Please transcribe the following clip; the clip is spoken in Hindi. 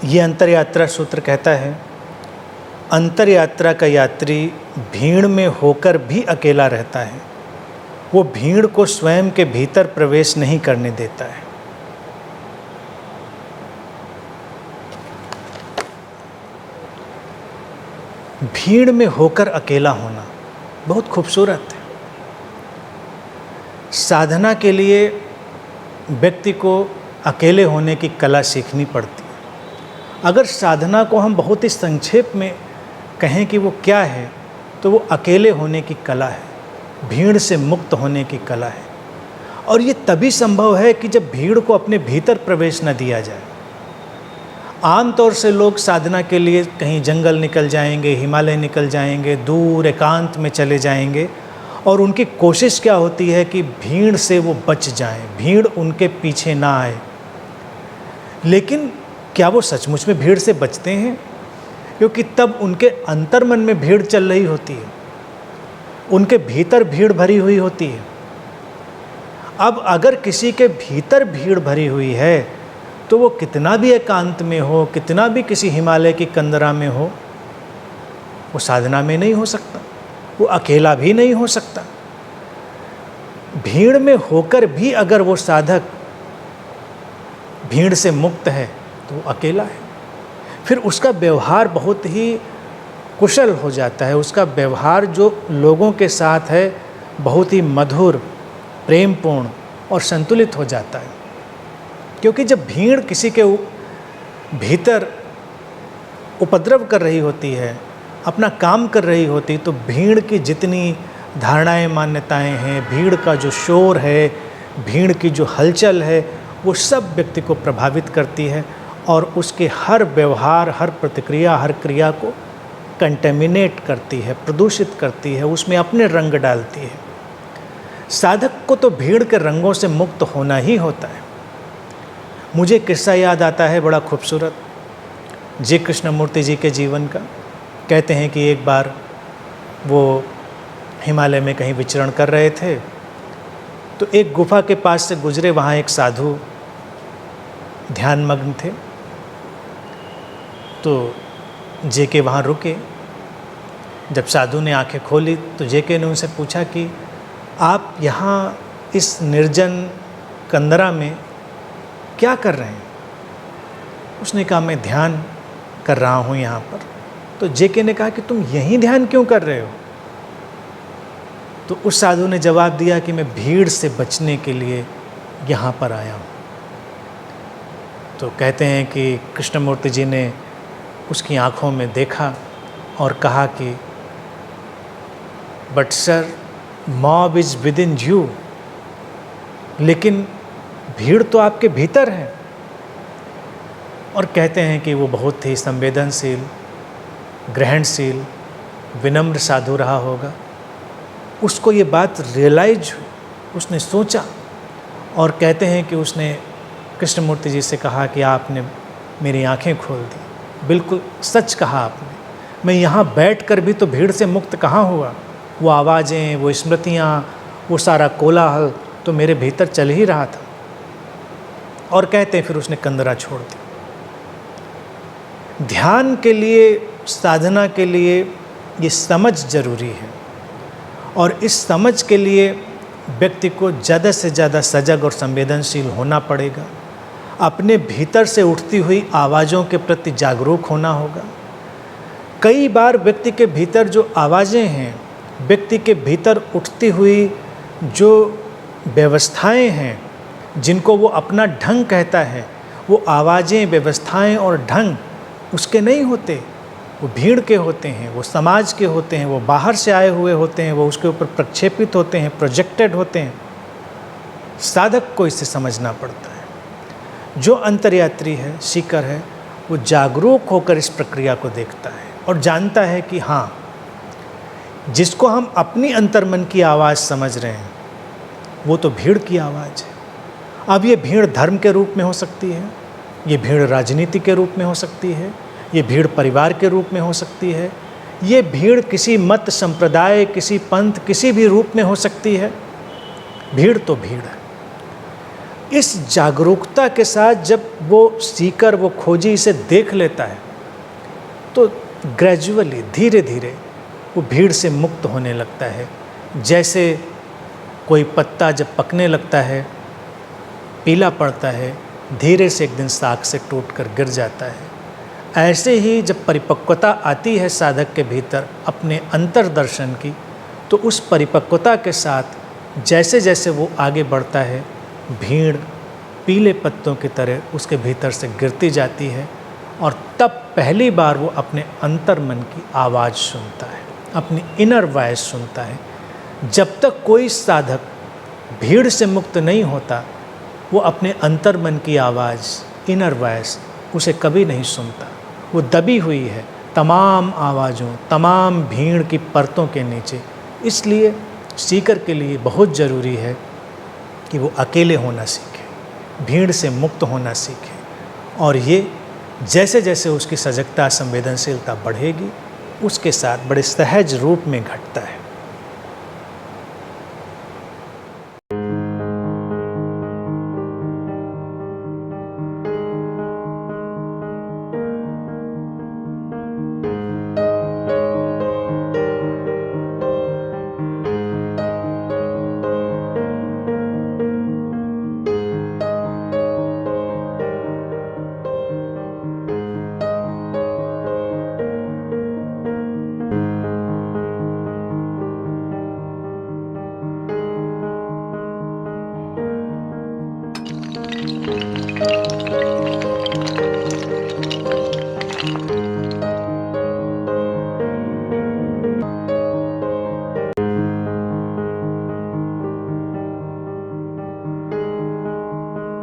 ये अंतर यात्रा सूत्र कहता है, अंतर यात्रा का यात्री भीड़ में होकर भी अकेला रहता है, वो भीड़ को स्वयं के भीतर प्रवेश नहीं करने देता है। भीड़ में होकर अकेला होना बहुत खूबसूरत है। साधना के लिए व्यक्ति को अकेले होने की कला सीखनी पड़ती है। अगर साधना को हम बहुत ही संक्षेप में कहें कि वो क्या है, तो वो अकेले होने की कला है, भीड़ से मुक्त होने की कला है। और ये तभी संभव है कि जब भीड़ को अपने भीतर प्रवेश न दिया जाए। आमतौर से लोग साधना के लिए कहीं जंगल निकल जाएंगे, हिमालय निकल जाएंगे, दूर एकांत में चले जाएंगे, और उनकी कोशिश क्या होती है कि भीड़ से वो बच जाएं, भीड़ उनके पीछे ना आए। लेकिन क्या वो सचमुच में भीड़ से बचते हैं? क्योंकि तब उनके अंतर्मन में भीड़ चल रही होती है, उनके भीतर भीड़ भरी हुई होती है। अब अगर किसी के भीतर भीड़ भरी हुई है तो वो कितना भी एकांत में हो, कितना भी किसी हिमालय की कंदरा में हो, वो साधना में नहीं हो सकता, वो अकेला भी नहीं हो सकता। भीड़ में होकर भी अगर वो साधक भीड़ से मुक्त है तो वो अकेला है। फिर उसका व्यवहार बहुत ही कुशल हो जाता है, उसका व्यवहार जो लोगों के साथ है बहुत ही मधुर, प्रेमपूर्ण और संतुलित हो जाता है। क्योंकि जब भीड़ किसी के भीतर उपद्रव कर रही होती है, अपना काम कर रही होती, तो भीड़ की जितनी धारणाएं, मान्यताएं हैं, भीड़ का जो शोर है, भीड़ की जो हलचल है, वो सब व्यक्ति को प्रभावित करती है और उसके हर व्यवहार, हर प्रतिक्रिया, हर क्रिया को कंटेमिनेट करती है, प्रदूषित करती है, उसमें अपने रंग डालती है। साधक को तो भीड़ के रंगों से मुक्त होना ही होता है। मुझे किस्सा याद आता है बड़ा खूबसूरत, जी कृष्णमूर्ति जी के जीवन का। कहते हैं कि एक बार वो हिमालय में कहीं विचरण कर रहे थे, तो एक गुफा के पास से गुजरे, वहाँ एक साधु ध्यानमग्न थे। तो जेके वहाँ रुके। जब साधु ने आंखें खोली तो जेके ने उनसे पूछा कि आप यहाँ इस निर्जन कंदरा में क्या कर रहे हैं? उसने कहा मैं ध्यान कर रहा हूँ यहाँ पर। तो जेके ने कहा कि तुम यहीं ध्यान क्यों कर रहे हो? तो उस साधु ने जवाब दिया कि मैं भीड़ से बचने के लिए यहाँ पर आया हूँ। तो कहते हैं कि कृष्णमूर्ति जी ने उसकी आँखों में देखा और कहा कि but sir, mob is with in you, लेकिन भीड़ तो आपके भीतर है। और कहते हैं कि वो बहुत ही संवेदनशील, ग्रहणशील, विनम्र साधु रहा होगा। उसको ये बात रियलाइज हुई, उसने सोचा, और कहते हैं कि उसने कृष्णमूर्ति जी से कहा कि आपने मेरी आंखें खोल दी, बिल्कुल सच कहा आपने। मैं यहाँ बैठकर भी तो भीड़ से मुक्त कहाँ हुआ। वो आवाज़ें, वो स्मृतियाँ, वो सारा कोलाहल तो मेरे भीतर चल ही रहा था। और कहते हैं फिर उसने कंदरा छोड़ दी। ध्यान के लिए, साधना के लिए ये समझ जरूरी है, और इस समझ के लिए व्यक्ति को ज़्यादा से ज़्यादा सजग और संवेदनशील होना पड़ेगा। अपने भीतर से उठती हुई आवाज़ों के प्रति जागरूक होना होगा। कई बार व्यक्ति के भीतर जो आवाज़ें हैं, व्यक्ति के भीतर उठती हुई जो व्यवस्थाएं हैं, जिनको वो अपना ढंग कहता है, वो आवाज़ें, व्यवस्थाएं और ढंग उसके नहीं होते, वो भीड़ के होते हैं, वो समाज के होते हैं, वो बाहर से आए हुए होते हैं, वो उसके ऊपर प्रक्षेपित होते हैं, प्रोजेक्टेड होते हैं। साधक को इसे समझना पड़ता है। जो अंतर्यात्री है, सीकर है, वो जागरूक होकर इस प्रक्रिया को देखता है और जानता है कि हाँ, जिसको हम अपनी अंतर्मन की आवाज़ समझ रहे हैं, वो तो भीड़ की आवाज़ है। अब ये भीड़ धर्म के रूप में हो सकती है, ये भीड़ राजनीति के रूप में हो सकती है, ये भीड़ परिवार के रूप में हो सकती है, ये भीड़ किसी मत, संप्रदाय, किसी पंथ, किसी भी रूप में हो सकती है। भीड़ तो भीड़ है। इस जागरूकता के साथ जब वो सीकर, वो खोजी इसे देख लेता है तो ग्रेजुअली, धीरे धीरे वो भीड़ से मुक्त होने लगता है। जैसे कोई पत्ता जब पकने लगता है, पीला पड़ता है, धीरे से एक दिन साख से टूटकर गिर जाता है, ऐसे ही जब परिपक्वता आती है साधक के भीतर अपने अंतर्दर्शन की, तो उस परिपक्वता के साथ जैसे जैसे वो आगे बढ़ता है, भीड़ पीले पत्तों की तरह उसके भीतर से गिरती जाती है और तब पहली बार वो अपने अंतर्मन की आवाज़ सुनता है, अपनी इनर वॉइस सुनता है। जब तक कोई साधक भीड़ से मुक्त नहीं होता, वो अपने अंतर्मन की आवाज़, इनर वॉइस उसे कभी नहीं सुनता। वो दबी हुई है तमाम आवाज़ों, तमाम भीड़ की परतों के नीचे। इसलिए सीकर के लिए बहुत ज़रूरी है कि वो अकेले होना सीखे, भीड़ से मुक्त होना सीखे। और ये जैसे जैसे उसकी सजगता, संवेदनशीलता बढ़ेगी, उसके साथ बड़े सहज रूप में घटता है।